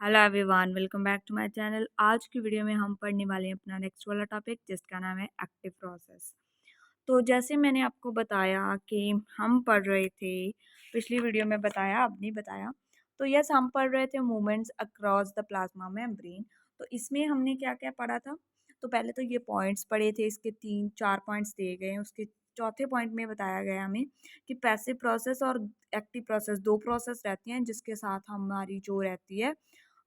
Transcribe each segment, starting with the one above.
Hello everyone, welcome back to my channel. आज की video में हम पढ़ने वाले हैं अपना नेक्स्ट वाला टॉपिक जिसका नाम है एक्टिव प्रोसेस। तो जैसे मैंने आपको बताया कि हम पढ़ रहे थे, पिछली वीडियो में बताया, अब नहीं बताया। तो यस, हम पढ़ रहे थे movements across the plasma membrane. तो इसमें हमने क्या क्या पढ़ा था? तो पहले तो ये पॉइंट्स पढ़े थे, इसके 3-4 पॉइंट्स दिए गए हैं। उसके चौथे पॉइंट में बताया गया हमें कि पैसिव प्रोसेस और एक्टिव प्रोसेस दो प्रोसेस रहती हैं जिसके साथ हमारी जो रहती है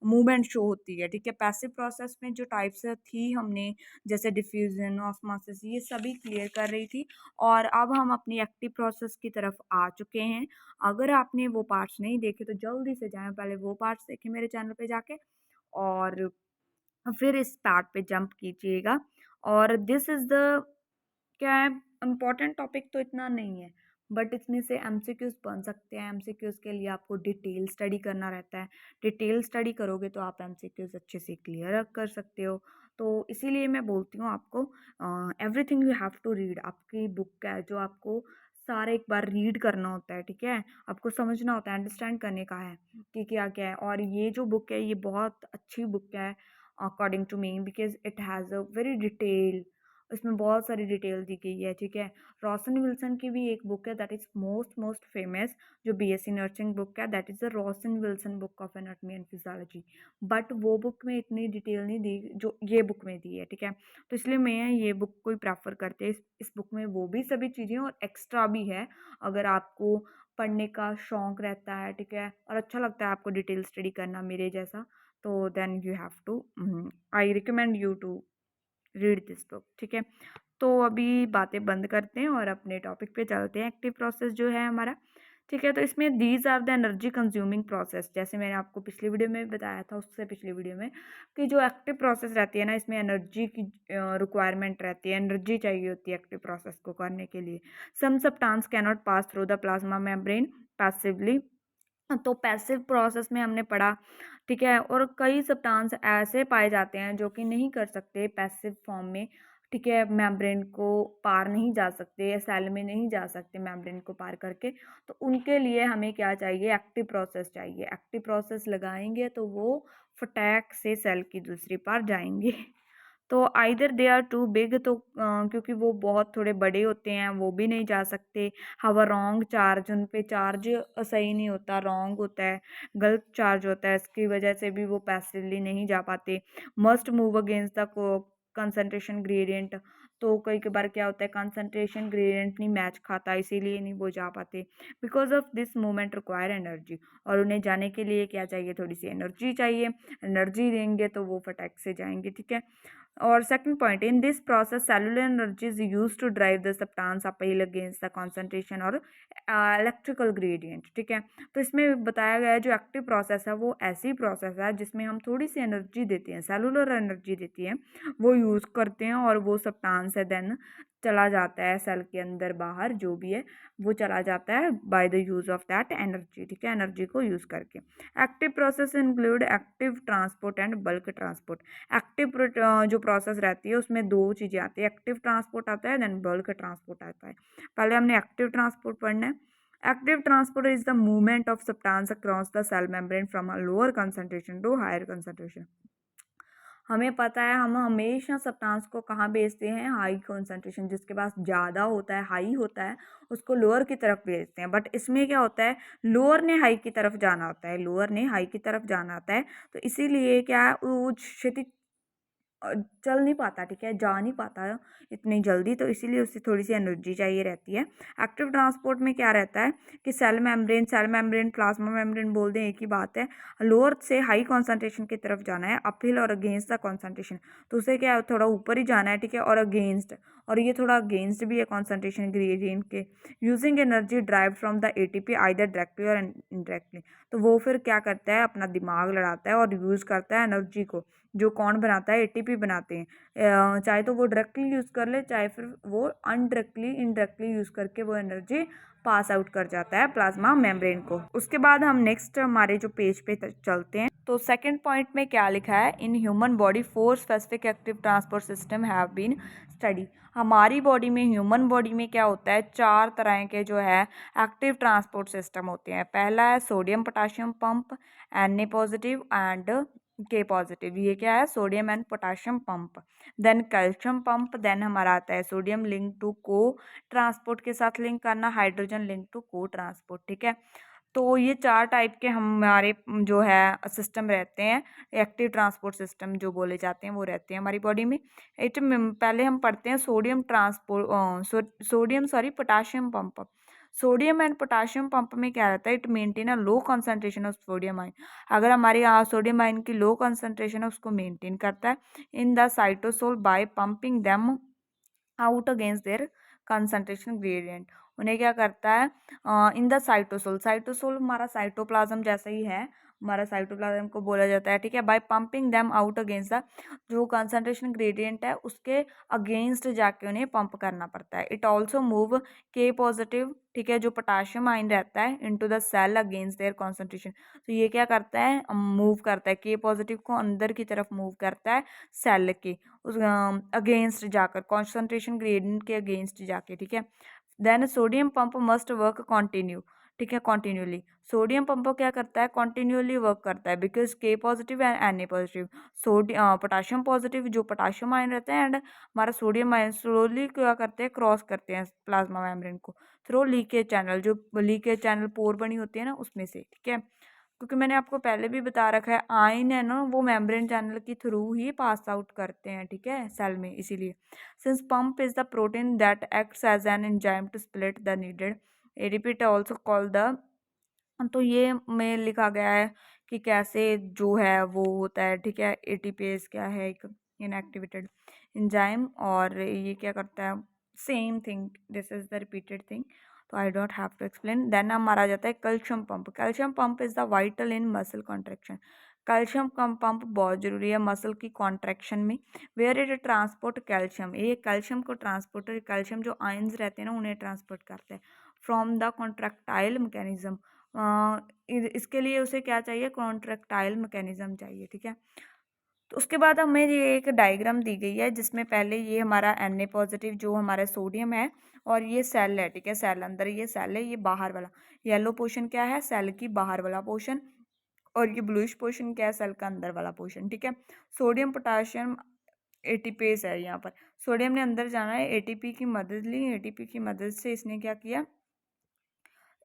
मूवमेंट शो होती है। ठीक है, पैसिव प्रोसेस में जो टाइप्स थी हमने, जैसे डिफ्यूजन, ऑस्मोसिस, ये सभी क्लियर कर रही थी। और अब हम अपनी एक्टिव प्रोसेस की तरफ आ चुके हैं। अगर आपने वो पार्ट्स नहीं देखे तो जल्दी से जाएं, पहले वो पार्ट्स देखें मेरे चैनल पे जाके, और फिर इस पार्ट पे जंप कीजिएगा। और दिस इज़ द क्या है, इम्पोर्टेंट टॉपिक तो इतना नहीं है, बट इसमें से एमसीक्यूज बन सकते हैं। एमसीक्यूज के लिए आपको डिटेल स्टडी करना रहता है। डिटेल स्टडी करोगे तो आप एमसीक्यूज अच्छे से क्लियर कर सकते हो। तो इसीलिए मैं बोलती हूँ आपको, everything you have to read. आपकी बुक है जो आपको सारे एक बार रीड करना होता है। ठीक है, आपको समझना होता है, अंडरस्टैंड करने का है कि क्या क्या है। और ये जो बुक है ये बहुत अच्छी बुक है according to me, because it has a very detail, इसमें बहुत सारी डिटेल दी गई है। ठीक है, रॉसन विल्सन की भी एक बुक है दैट इज़ मोस्ट फेमस, जो बीएससी नर्सिंग बुक है, that is the रॉसन Wilson book of anatomy and physiology. But वो बुक में इतनी डिटेल नहीं दी जो ये बुक में दी है। ठीक है, तो इसलिए मैं ये बुक को ही प्रेफर करते हैं। इस बुक में वो भी सभी चीज़ें और एक्स्ट्रा भी है। अगर आपको पढ़ने का शौक रहता है, ठीक है, और अच्छा लगता है आपको डिटेल स्टडी करना मेरे जैसा, तो then you have to, I recommend you to read this book. ठीक है, तो अभी बातें बंद करते हैं और अपने टॉपिक पे चलते हैं। एक्टिव प्रोसेस जो है हमारा, ठीक है, तो इसमें these are the energy consuming process. जैसे मैंने आपको पिछली वीडियो में बताया था, उससे पिछली वीडियो में, कि जो एक्टिव प्रोसेस रहती है ना, इसमें एनर्जी की रिक्वायरमेंट रहती है, एनर्जी चाहिए होती है एक्टिव प्रोसेस को करने के लिए। Some substance can not pass through the plasma membrane passively. तो पैसिव प्रोसेस में हमने पढ़ा, ठीक है, और कई सब्सटेंस ऐसे पाए जाते हैं जो कि नहीं कर सकते पैसिव फॉर्म में। ठीक है, मेम्ब्रेन को पार नहीं जा सकते या सेल में नहीं जा सकते मेम्ब्रेन को पार करके। तो उनके लिए हमें क्या चाहिए? एक्टिव प्रोसेस चाहिए। एक्टिव प्रोसेस लगाएंगे तो वो फटाक से सेल की दूसरी पार जाएंगे। तो either they are too big, तो क्योंकि वो बहुत थोड़े बड़े होते हैं, वो भी नहीं जा सकते। हवा रॉन्ग चार्ज, उन पे चार्ज सही नहीं होता, रॉन्ग होता है, गलत चार्ज होता है, इसकी वजह से भी वो पैसिवली नहीं जा पाते। Must move against the concentration gradient. तो कई बार क्या होता है, कंसंट्रेशन ग्रेडियंट नहीं मैच खाता, इसीलिए नहीं वो जा पाते। Because of this movement require energy, और उन्हें जाने के लिए क्या चाहिए? थोड़ी सी एनर्जी चाहिए। एनर्जी देंगे तो वो फटाक से जाएंगे। ठीक है, और second point, in this process cellular energy is use to drive the substance appeal against the concentration और इलेक्ट्रिकल ग्रेडियंट। ठीक है, तो इसमें बताया गया है जो एक्टिव प्रोसेस है वो ऐसी प्रोसेस है जिसमें हम थोड़ी सी एनर्जी देते हैं, सेलुलर एनर्जी देती है, वो यूज़ करते हैं, और वो सब्सटेंस है देन चला जाता है सेल के अंदर बाहर, जो भी है वो चला जाता है by the use of that energy. ठीक है, एनर्जी को यूज़ करके। Active process include active transport and bulk transport. Active जो प्रोसेस रहती है उसमें दो चीज़ें आती है, एक्टिव ट्रांसपोर्ट आता है, देन बल्क ट्रांसपोर्ट आता है। पहले हमने एक्टिव ट्रांसपोर्ट पढ़ना है। Active transport is the movement of substance across the cell membrane from a lower concentration to higher concentration. हमें पता है हम हमेशा सब्सटेंस को कहाँ भेजते हैं? हाई कंसंट्रेशन, जिसके पास ज़्यादा होता है, हाई होता है, उसको लोअर की तरफ भेजते हैं। बट इसमें क्या होता है, लोअर ने हाई की तरफ जाना होता है, लोअर ने हाई की तरफ जाना होता है। तो इसीलिए क्या, वो क्षति चल नहीं पाता, ठीक है, जा नहीं पाता इतनी जल्दी, तो इसीलिए उससे थोड़ी सी एनर्जी चाहिए रहती है। एक्टिव ट्रांसपोर्ट में क्या रहता है कि सेल मेम्ब्रेन प्लाज्मा मेम्ब्रेन बोल दें, एक ही बात है। लोअर से हाई कॉन्सेंट्रेशन की तरफ जाना है, अपहिल और अगेंस्ट द कॉन्सेंट्रेशन, तो उसे क्या है, थोड़ा ऊपर ही जाना है। ठीक है, और अगेंस्ट, और ये थोड़ा अगेंस्ट भी है कॉन्सेंट्रेशन ग्रेडियंट के। Using energy drive from the ATP either directly और इनडायरेक्टली। तो वो फिर क्या करता है, अपना दिमाग लड़ाता है और यूज़ करता है एनर्जी को, जो कौन बनाता है? एटीपी बनाते हैं। चाहे तो वो डायरेक्टली यूज़ कर ले, चाहे फिर वो अनडायरेक्टली इनडायरेक्टली यूज़ करके वो एनर्जी पास आउट कर जाता है प्लाज्मा मेम्ब्रेन को। उसके बाद हम नेक्स्ट हमारे जो पेज पे चलते हैं। तो सेकंड पॉइंट में क्या लिखा है, in human body 4 specific active transport system have been study. हमारी बॉडी में, ह्यूमन बॉडी में क्या होता है, 4 तरह के जो है एक्टिव ट्रांसपोर्ट सिस्टम होते हैं। पहला है sodium potassium pump, Na positive and K positive, ये क्या है, sodium and potassium pump. Then calcium pump, then हमारा आता है sodium link to co transport के साथ लिंक करना, hydrogen link to co transport, ठीक है। तो ये 4 टाइप के हमारे जो है सिस्टम रहते हैं, एक्टिव ट्रांसपोर्ट सिस्टम जो बोले जाते हैं वो रहते हैं हमारी बॉडी में। पहले हम पढ़ते हैं sodium potassium pump. Sodium and potassium pump में क्या रहता है, it maintain a low concentration of sodium ion. अगर हमारे यहाँ सोडियम आयन की लो कंसंट्रेशन है उसको मेंटेन करता है in the cytosol by pumping them out against their concentration gradient. उन्हें क्या करता है, इन द साइटोसोल, साइटोसोल हमारा साइटोप्लाज्म जैसा ही है, हमारा साइटोप्लाज्म को बोला जाता है, ठीक है। By pumping them out against the, जो कंसंट्रेशन ग्रेडियंट है उसके अगेंस्ट जाके उन्हें पंप करना पड़ता है। It also move K positive, ठीक है, जो पोटाशियम आइन रहता है into the cell against their concentration. तो ये क्या करता है, मूव करता है, के पॉजिटिव को अंदर की तरफ मूव करता है सेल के उस अगेंस्ट जाकर, कॉन्सेंट्रेशन ग्रेडियंट के अगेंस्ट जाके, ठीक है। Then sodium pump must work continue, ठीक है, कॉन्टिन्यूली। सोडियम पंप क्या करता है, कॉन्टिन्यूली वर्क करता है बिकॉज के positive and Na positive, potassium positive जो पोटाशियम आयन रहता है एंड हमारा सोडियम आयन स्लोली क्या करते हैं, क्रॉस करते हैं प्लाज्मा मेम्ब्रेन को थ्रू लीकेज चैनल, जो लीकेज चैनल पोर बनी होती है ना उसमें से, ठीक है। क्योंकि मैंने आपको पहले भी बता रखा है आयन है ना वो मेम्ब्रेन चैनल के थ्रू ही पास आउट करते हैं, ठीक है, सेल में, इसीलिए। Since pump is the protein that acts as an enzyme to split the needed ADP also called the, तो ये में लिखा गया है कि कैसे जो है वो होता है, ठीक है। एटीपीएस क्या है, एक इनएक्टिवेटेड एंजाइम, और ये क्या करता है, same thing, this is the repeated thing, तो I don't have to explain. Then हमारा आ जाता है calcium pump. Calcium pump is the vital in muscle contraction. Calcium pump बहुत जरूरी है मसल की कॉन्ट्रेक्शन में। वेयर इट ट्रांसपोर्ट कैल्शियम, ये कैल्शियम को ट्रांसपोर्टर, कैल्शियम जो आयंस रहते हैं ना उन्हें ट्रांसपोर्ट करते हैं फ्रॉम द कॉन्ट्रेक्टाइल मैकेनिज्म। इसके लिए उसे क्या चाहिए, कॉन्ट्रेक्टाइल मैकेनिज्म चाहिए, ठीक है। तो उसके बाद हमें ये एक डायग्राम दी गई है जिसमें पहले ये हमारा Na पॉजिटिव जो हमारा सोडियम है और ये सेल है, ठीक है, सेल अंदर ये सेल है, ये बाहर वाला येलो पोर्शन क्या है, सेल की बाहर वाला पोर्शन, और ये ब्लूइश पोर्शन क्या है, सेल का अंदर वाला पोर्शन, ठीक है। सोडियम पोटाशियम एटीपेस है यहाँ पर, सोडियम ने अंदर जाना है, एटीपी की मदद ली, एटीपी की मदद से इसने क्या किया,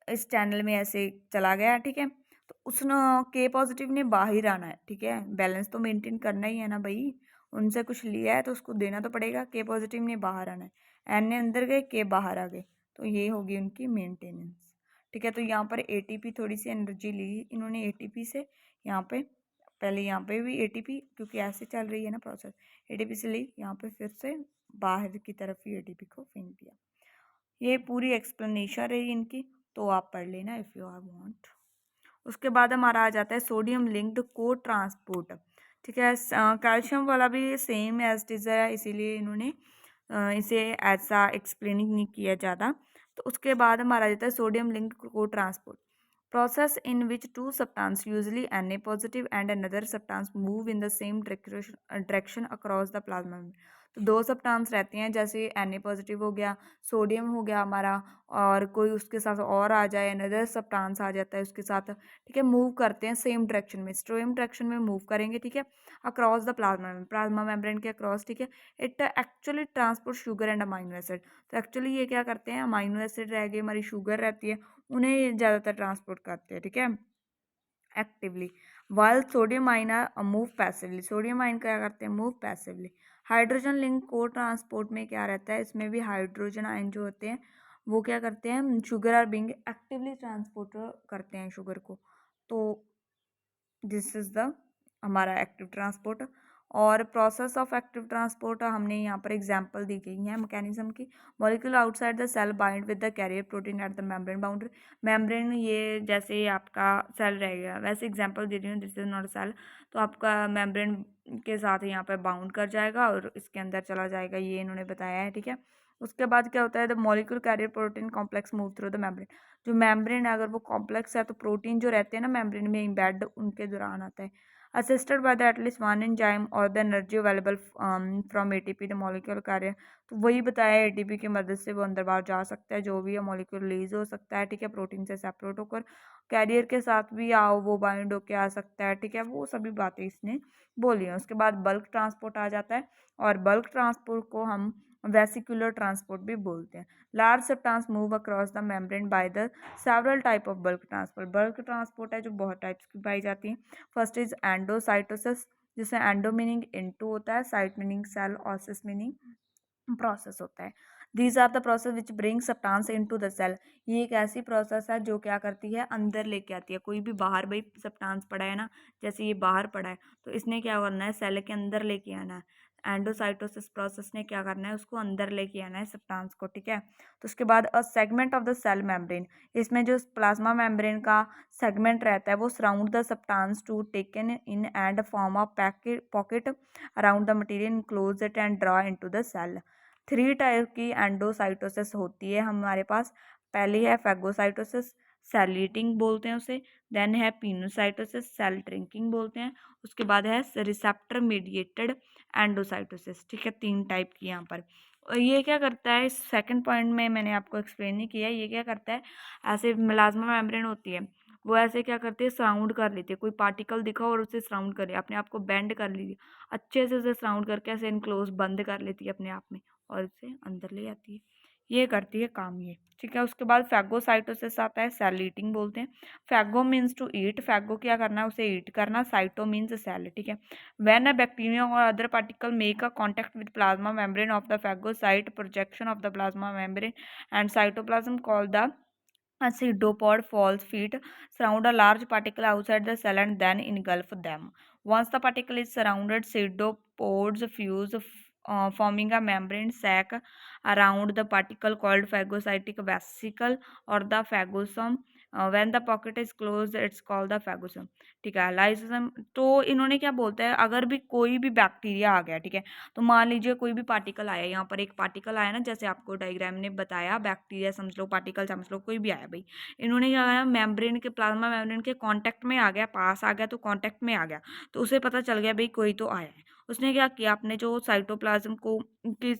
इस चैनल में ऐसे चला गया, ठीक है। तो उसने के पॉजिटिव ने बाहर आना है, ठीक है, बैलेंस तो मेंटेन करना ही है ना भाई, उनसे कुछ लिया है तो उसको देना तो पड़ेगा। के पॉजिटिव ने बाहर आना है, एन ने अंदर गए, के बाहर आ गए, तो ये होगी उनकी मेंटेनेंस, ठीक है। तो यहाँ पर एटीपी थोड़ी सी एनर्जी ली इन्होंने एटीपी से, यहाँ पे पहले यहाँ पे भी एटीपी, क्योंकि ऐसे चल रही है ना प्रोसेस, एटीपी से ली, यहाँ पे फिर से बाहर की तरफ ही एटीपी को फेंक दिया। ये पूरी एक्सप्लेनेशन रही इनकी, तो आप पढ़ लेना इफ़ यू आर वांट। उसके बाद हमारा आ जाता है सोडियम लिंक्ड को ट्रांसपोर्ट, ठीक है। कैल्शियम वाला भी सेम एज इट इज़ है, इसीलिए इन्होंने इसे ऐसा एक्सप्लेनिंग नहीं किया ज़्यादा। तो उसके बाद हमारा आ जाता है सोडियम लिंक्ड को transport process in which two substances, usually Na positive and another substance, move in the same direction across the plasma membrane। तो दो सब्सटेंस रहते हैं, जैसे Na पॉजिटिव हो गया, सोडियम हो गया हमारा, और कोई उसके साथ और आ जाए, अनदर सब्सटेंस आ जाता है उसके साथ, ठीक है, मूव करते हैं सेम डायरेक्शन में, सेम डायरेक्शन में मूव करेंगे, ठीक है, अक्रॉस द प्लाज्मा मेम्ब्रेन के अक्रॉस, ठीक है। It actually transport sugar and amino acid. तो एक्चुअली ये क्या करते हैं, अमाइनो एसिड रह गई, हमारी शुगर रहती है, उन्हें ज़्यादातर ट्रांसपोर्ट करते हैं, ठीक है, actively. While sodium ion are move passively, sodium ion क्या करते हैं, move passively. Hydrogen link co transport में क्या रहता है, इसमें भी हाइड्रोजन आइन जो होते हैं वो क्या करते हैं, sugar are being actively transport करते हैं शुगर को। तो दिस इज द हमारा एक्टिव ट्रांसपोर्ट। और प्रोसेस ऑफ एक्टिव ट्रांसपोर्ट हमने यहाँ पर एग्जांपल दी गई है मैकेनिज्म की। Molecule outside the cell bind with the carrier protein at the membrane boundary. Membrane ये जैसे आपका सेल रहेगा, वैसे एग्जांपल दे रही हूँ, this is not a cell, तो आपका मेम्ब्रेन के साथ यहाँ पर बाउंड कर जाएगा और इसके अंदर चला जाएगा, ये इन्होंने बताया है, ठीक है। उसके बाद क्या होता है, the molecule carrier protein complex move through the membrane. जो मेम्ब्रेन है अगर वो कॉम्प्लेक्स है तो प्रोटीन जो रहते हैं ना मेम्ब्रेन में इम्बेड, उनके दौरान आता है, assisted by the at least one enzyme और the energy available from ATP the molecule कार्य। तो वही बताया एटीपी की मदद से वो अंदर बाहर जा सकता है, जो भी है मॉलिक्यूल रिलीज हो सकता है, ठीक है, प्रोटीन से सेपरेट होकर कैरियर के साथ भी आओ वो बाइंड होके आ सकता है, ठीक है, वो सभी बातें इसने बोली हैं। उसके बाद बल्क ट्रांसपोर्ट आ जाता है, और बल्क ट्रांसपोर्ट को हम वेसिकुलर ट्रांसपोर्ट भी बोलते हैं। Large substance move across the membrane by the several type of bulk transport. Bulk transport है जो बहुत टाइप्स की पाई जाती है। फर्स्ट इज एंडोसाइटोसिस, जिसमें एंडो मीनिंग इनटू होता है, cyte meaning cell, osis meaning process होता है। These are the process which bring substance into the cell. ये एक ऐसी प्रोसेस है जो क्या करती है, अंदर लेके आती है। कोई भी बाहर भाई सब्सटेंस पड़ा है ना, जैसे ये बाहर पड़ा है, तो इसने क्या करना है, सेल के अंदर लेके आना है। एंडोसाइटोसिस प्रोसेस ने क्या करना है, उसको अंदर लेके आना है सब्सटेंस को, ठीक है। तो उसके बाद a segment of the cell membrane, इसमें जो प्लाज्मा मेम्ब्रेन का सेगमेंट रहता है वो surround the substance to taken in and form a pocket around the material, close it and draw into the cell. 3 type की एंडोसाइटोसिस होती है हमारे पास। पहली है फैगोसाइटोसिस, सेल ईटिंग बोलते हैं उसे। देन है पिनोसाइटोसिस, सेल ड्रिंकिंग बोलते हैं। उसके बाद है रिसेप्टर मीडिएटेड एंडोसाइटोसिस, ठीक है, 3 टाइप की यहाँ पर। और ये क्या करता है, इस सेकंड पॉइंट में मैंने आपको एक्सप्लेन नहीं किया, ये क्या करता है, ऐसे प्लाज्मा मेम्ब्रेन होती है, वो ऐसे क्या करती है, सराउंड कर लेती है। कोई पार्टिकल दिखा और उसे सराउंड कर लिया, अपने आप को बेंड कर लीजिए, अच्छे से उसे सराउंड करके ऐसे इनक्लोज बंद कर लेती है अपने आप में, और इसे अंदर ले आती है। ये करती है काम ये, ठीक है। उसके बाद फैगोसाइटोसिस आता है, सेल ईटिंग बोलते हैं। फैगो मीन्स टू ईट, फैगो क्या करना है, उसे ईट करना। साइटो मीन्स सेल, ठीक है। व्हेन अ बैक्टीरिया और other particle make a contact with plasma membrane of the phagocyte, projection of the plasma membrane and cytoplasm called the a pseudopod falls feet surround a large particle outside the cell and then engulf them. Once the particle is surrounded, pseudopods fuse, forming a membrane sac around the particle called phagocytic vesicle or the phagosome. When the pocket is closed, it's called the phagosome. ठीक है, lysosome. तो इन्होंने क्या बोलता है, अगर भी कोई भी बैक्टीरिया आ गया, ठीक है, तो मान लीजिए कोई भी पार्टिकल आया, यहाँ पर एक पार्टिकल आया ना, जैसे आपको डायग्राम ने बताया, बैक्टीरिया समझ लो, पार्टिकल समझ लो, कोई भी आया भाई, इन्होंने क्या करा, मेम्ब्रेन के, प्लाज्मा मेम्ब्रेन के कांटेक्ट में आ गया, पास आ गया, तो कांटेक्ट में आ गया, तो उसे पता चल गया भाई कोई तो आया है। उसने क्या किया, अपने जो साइटोप्लाज्म को की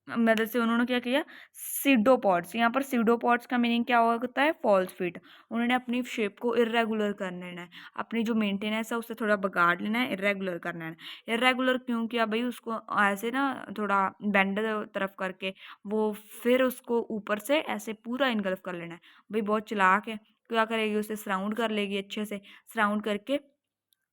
मदद से उन्होंने क्या किया, सीडोपॉड्स, यहाँ पर सीडोपॉड्स का मीनिंग क्या होता है, फॉल्स फीट। उन्होंने अपनी शेप को इरेगुलर कर लेना है, अपनी जो मेंटेनेंस है उससे थोड़ा बिगाड़ लेना है, इरेगुलर करना है। इरेगुलर क्यों किया भाई, उसको ऐसे ना थोड़ा बेंड तरफ करके, वो फिर उसको ऊपर से ऐसे पूरा इनगल्फ कर लेना है। भाई बहुत चालाक है, क्या करेगी, उसे सराउंड कर लेगी अच्छे से, सराउंड करके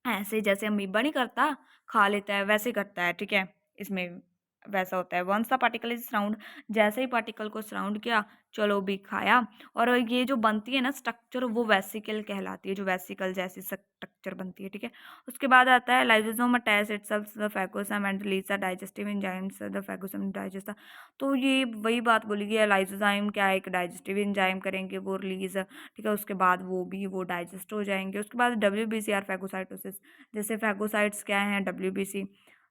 ऐसे जैसे अमीबा नहीं करता, खा लेता है, वैसे करता है, ठीक है। इसमें वैसा होता है। Once the particle is surround, जैसे ही पार्टिकल को सराउंड किया, चलो भी खाया। और ये जो बनती है ना स्ट्रक्चर, वो वेसिकल कहलाती है, जो वेसिकल जैसी स्ट्रक्चर बनती है, ठीक है। उसके बाद आता है lysosome attach itself the phagosome and release the digestive enzymes the phagosome digest. तो ये वही बात बोली गई है, लाइसोजाइम क्या है, एक डाइजेस्टिव एंजाइम करेंगे वो रिलीज, ठीक है, उसके बाद वो डाइजेस्ट हो जाएंगे। उसके बाद WBC फैगोसाइटोसिस, जैसे फैगोसाइट्स क्या हैं, WBC,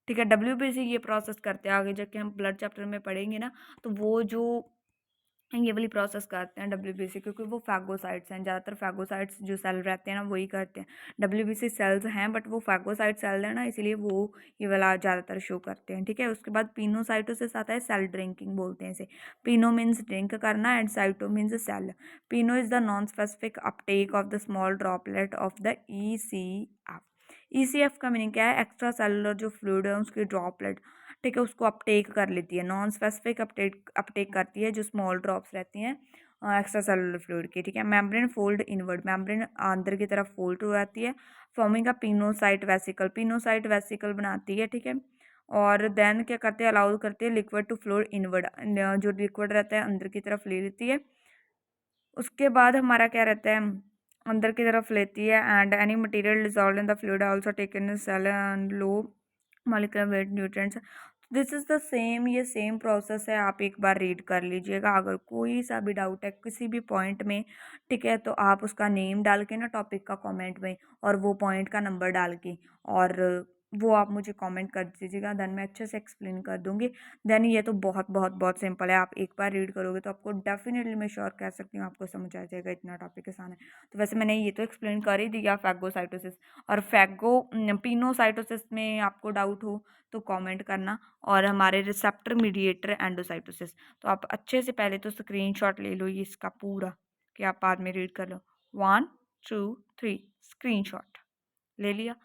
ठीक है, WBC ये प्रोसेस करते हैं, आगे जाके हम ब्लड चैप्टर में पढ़ेंगे ना, तो वो जो ये वाली प्रोसेस करते हैं WBC, क्योंकि वो फैगोसाइट्स हैं, ज़्यादातर फैगोसाइट्स जो सेल रहते हैं ना वही करते हैं। WBC सेल्स हैं बट वो फैगोसाइट सेल है ना, इसीलिए वो ये वाला ज़्यादातर शो करते हैं, ठीक है। उसके बाद पिनोसाइटोसिस आता है, सेल ड्रिंकिंग बोलते हैं इसे। पिनो मीन्स ड्रिंक करना and cyto means cell. Pino is the non specific uptake of the small droplet of the ECF। ECF का मीनिंग क्या है, एक्स्ट्रा सेलुलर जो फ्लूइड है उसकी ड्रॉपलेट, ठीक है, उसको अपटेक कर लेती है। नॉन स्पेसिफिक अपटेक करती है, जो स्मॉल ड्रॉप्स रहती हैं एक्स्ट्रा सेलुलर फ्लूइड की, ठीक है। मेम्ब्रेन फोल्ड इनवर्ड, मेम्ब्रेन अंदर की तरफ फोल्ड हो जाती है, फॉर्मिंग का पिनोसाइट वेसिकल, पिनोसाइट वेसिकल बनाती है, ठीक है। और देन क्या करते हैं, अलाउ करते हैं लिक्विड टू फ्लो इनवर्ड, जो लिक्विड रहता है अंदर की तरफ ले लेती है। उसके बाद हमारा क्या रहता है, अंदर की तरफ लेती है, and any material dissolve in the fluid also taken in cell and low molecular weight nutrients. This is the same, ये सेम प्रोसेस है, आप एक बार रीड कर लीजिएगा। अगर कोई सा भी डाउट है किसी भी पॉइंट में, ठीक है, तो आप उसका नेम डाल के ना टॉपिक का कमेंट में, और वो पॉइंट का नंबर डाल के, और वो आप मुझे कमेंट कर दीजिएगा, देन मैं अच्छे से एक्सप्लेन कर दूँगी। देन ये तो बहुत बहुत बहुत सिंपल है, आप एक बार रीड करोगे तो आपको डेफ़िनेटली मैं श्योर कह सकती हूँ आपको समझ आ जाएगा, इतना टॉपिक आसान है। तो वैसे मैंने ये तो एक्सप्लेन कर ही दिया फ़ैगोसाइटोसिस और पिनोसाइटोसिस में आपको डाउट हो तो कमेंट करना, और हमारे रिसेप्टर मीडिएटर एंडोसाइटोसिस। तो आप अच्छे से पहले तो स्क्रीनशॉट ले लो ये इसका पूरा, कि आप बाद में रीड कर लो। 1, 2, 3 स्क्रीनशॉट ले लिया।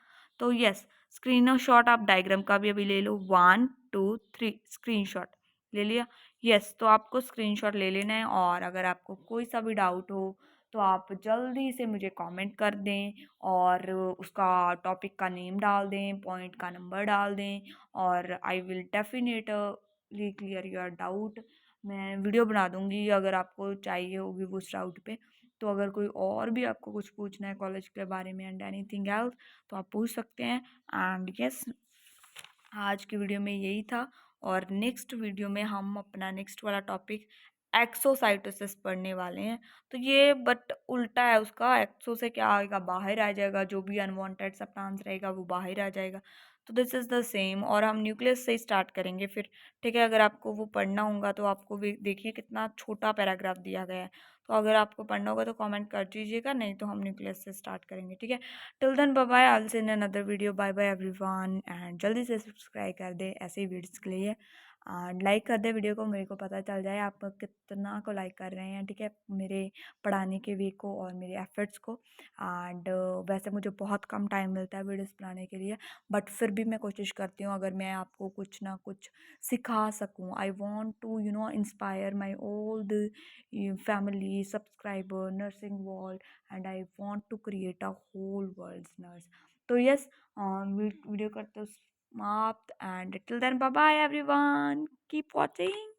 तो यस, स्क्रीनशॉट आप डायग्राम का भी अभी ले लो। 1, 2, 3 स्क्रीनशॉट ले लिया। यस, तो आपको स्क्रीनशॉट ले लेना है, और अगर आपको कोई सा भी डाउट हो तो आप जल्दी से मुझे कमेंट कर दें, और उसका टॉपिक का नेम डाल दें, पॉइंट का नंबर डाल दें, और I will definitely clear your doubt. मैं वीडियो बना दूंगी अगर आपको चाहिए होगी वो उस डाउट पे। तो अगर कोई और भी आपको कुछ पूछना है कॉलेज के बारे में एंड एनीथिंग एल्स, तो आप पूछ सकते हैं। एंड यस, आज की वीडियो में यही था, और नेक्स्ट वीडियो में हम अपना नेक्स्ट वाला टॉपिक एक्सोसाइटोसिस पढ़ने वाले हैं। तो ये बट उल्टा है उसका, एक्सो से क्या आएगा, बाहर आ जाएगा, जो भी अनवांटेड सब्सटेंस रहेगा वो बाहर आ जाएगा। तो दिस इज़ द सेम, और हम न्यूक्लियस से ही स्टार्ट करेंगे फिर। ठीक है, अगर आपको वो पढ़ना होगा तो आपको भी देखिए कितना छोटा पैराग्राफ दिया गया है। तो अगर आपको पढ़ना होगा तो कमेंट कर दीजिएगा, नहीं तो हम न्यूक्लियस से स्टार्ट करेंगे। ठीक है, till then bye bye, I will see in another video. Bye bye everyone, and जल्दी से सब्सक्राइब कर दे ऐसे ही वीडियोस के लिए, एंड लाइक कर दे वीडियो को, मेरे को पता चल जाए आप कितना को लाइक कर रहे हैं। ठीक है, मेरे पढ़ाने के वे को और मेरे एफर्ट्स को। एंड वैसे मुझे बहुत कम टाइम मिलता है वीडियोस बनाने के लिए, बट फिर भी मैं कोशिश करती हूँ अगर मैं आपको कुछ ना कुछ सिखा सकूँ। I want to inspire my all the family, subscriber, nursing world, and I want to create a whole world's nurse. So yes, video करते समाप्त, and till then bye bye everyone, keep watching.